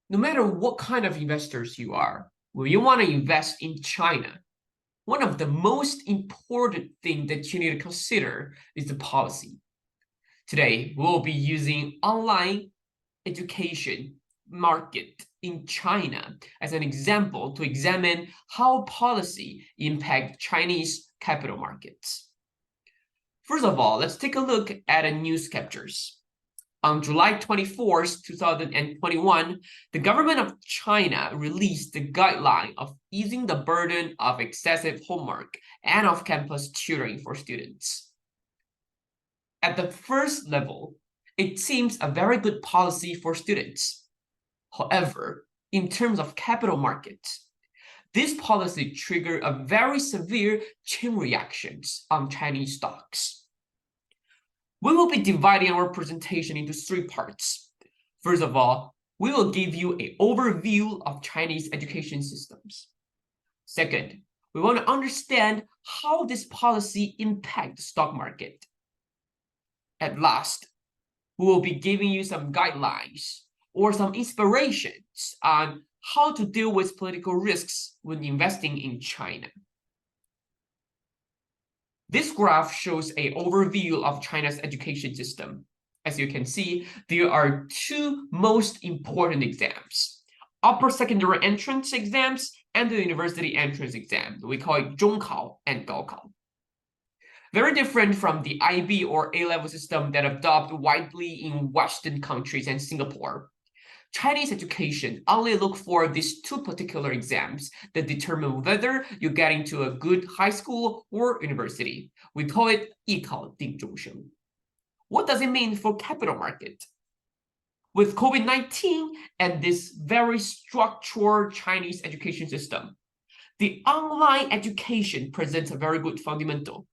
No matter what kind of investors you are, when you want to invest in China, one of the most important things that you need to consider is the policy. Today, we'll be using online education market in China as an example to examine how policy impact Chinese capital markets. First of all, let's take a look at a news captures. On July 24th, 2021, the government of China released the guideline of easing the burden of excessive homework and off-campus tutoring for students. At the first level, it seems a very good policy for students. However, in terms of capital markets, this policy triggered a very severe chain reactions on Chinese stocks. We will be dividing our presentation into three parts. First of all, we will give you an overview of Chinese education systems. Second, we want to understand how this policy impacts the stock market. At last, we will be giving you some guidelines or some inspirations on how to deal with political risks when investing in China. This graph shows an overview of China's education system. As you can see, there are two most important exams: upper secondary entrance exams and the university entrance exam. We call it 中考 and 高考. Very different from the IB or A-level system that adopted widely in Western countries and Singapore. Chinese education only look for these two particular exams that determine whether you get into a good high school or university. We call it 艺考定终生. What does it mean for capital market? With COVID-19 and this very structured Chinese education system, the online education presents a very good fundamental.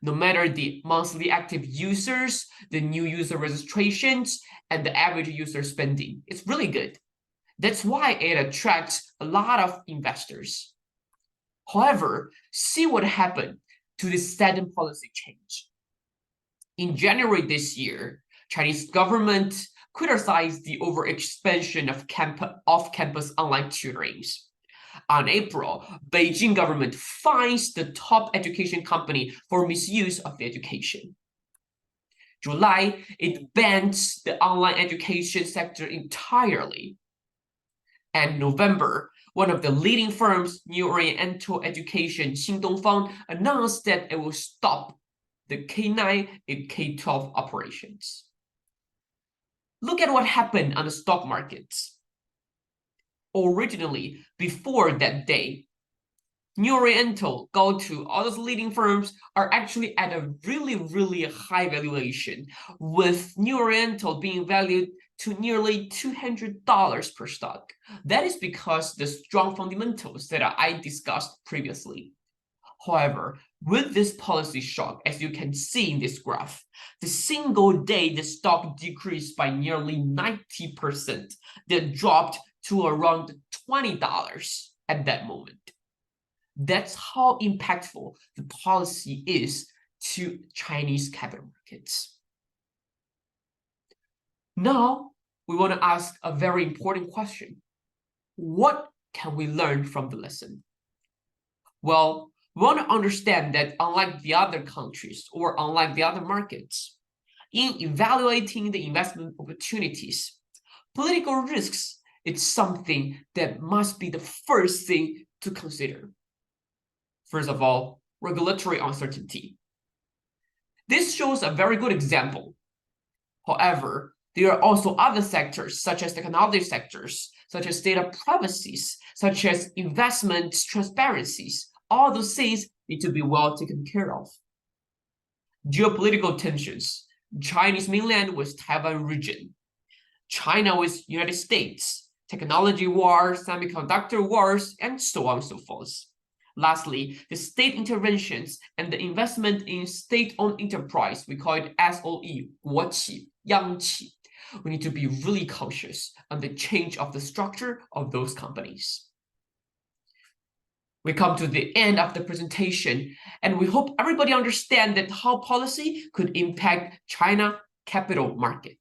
No matter the monthly active users, the new user registrations, and the average user spending, it's really good. That's why it attracts a lot of investors. However, see what happened to this sudden policy change. In January this year, Chinese government criticized the overexpansion of off-campus online tutorings. On April, Beijing government fines the top education company for misuse of the education. July, it bans the online education sector entirely. And November, one of the leading firms, New Oriental Education, Xingdongfang, announced that it will stop the K9 and K12 operations. Look at what happened on the stock markets. Originally, before that day, New Oriental, Gaotu, all those leading firms are actually at a really high valuation, with New Oriental being valued to nearly $200 per stock. That is because the strong fundamentals that I discussed previously. However, with this policy shock, as you can see in this graph, the single day the stock decreased by nearly 90%, then dropped to around $20 at that moment. That's how impactful the policy is to Chinese capital markets. Now, we want to ask a very important question. What can we learn from the lesson? Well, we want to understand that unlike the other countries or unlike the other markets, in evaluating the investment opportunities, political risks is something that must be the first thing to consider. First of all, regulatory uncertainty. This shows a very good example. However, there are also other sectors, such as technology sectors, such as data privacies, such as investment transparencies. All those things need to be well taken care of. Geopolitical tensions, Chinese mainland with Taiwan region, China with United States, technology wars, semiconductor wars, and so on and so forth. Lastly, the state interventions and the investment in state-owned enterprise, we call it SOE, 国企, 央企. We need to be really cautious on the change of the structure of those companies. We come to the end of the presentation, and we hope everybody understands that how policy could impact China capital market.